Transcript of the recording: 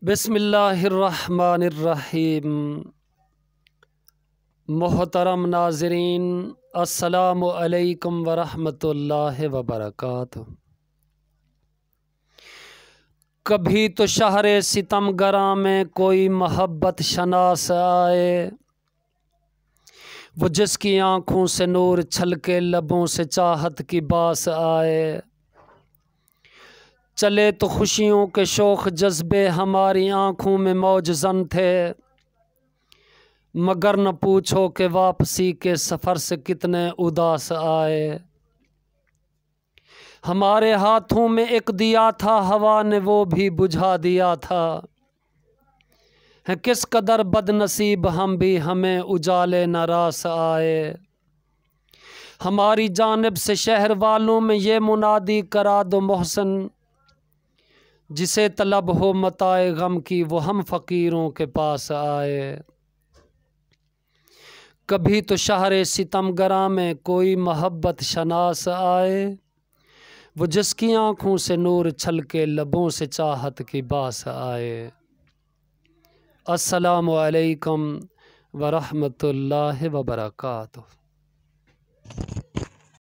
بسم اللہ الرحمن الرحیم۔ محترم ناظرین، السلام علیکم ورحمۃ اللہ وبرکاتہ۔ کبھی تو شہر ستم گراں میں کوئی محبت شناس آئے، وہ جس کی آنکھوں سے نور چھلکے لبوں سے چاہت کی باس آئے۔ چلے تو خوشیوں کے شوق جذبے ہماری آنکھوں میں موج زن تھے، مگر نہ پوچھو کہ واپسی کے سفر سے کتنے اداس آئے۔ ہمارے ہاتھوں میں ایک دیا تھا، ہوا نے وہ بھی بجھا دیا تھا، ہے کس قدر بد نصیب ہم بھی، ہمیں اجالے نہ راس آئے۔ ہماری جانب سے شہر والوں میں یہ منادی کرا دو محسن، جسے طلب ہو متاع غم کی وہ ہم فقیروں کے پاس آئے۔ کبھی تو شہر ستم گراں میں کوئی محبت شناس آئے، وہ جس کی آنکھوں سے نور چھلکے لبوں سے چاہت کی باس آئے۔ السلام علیکم ورحمۃ اللہ وبرکاتہ۔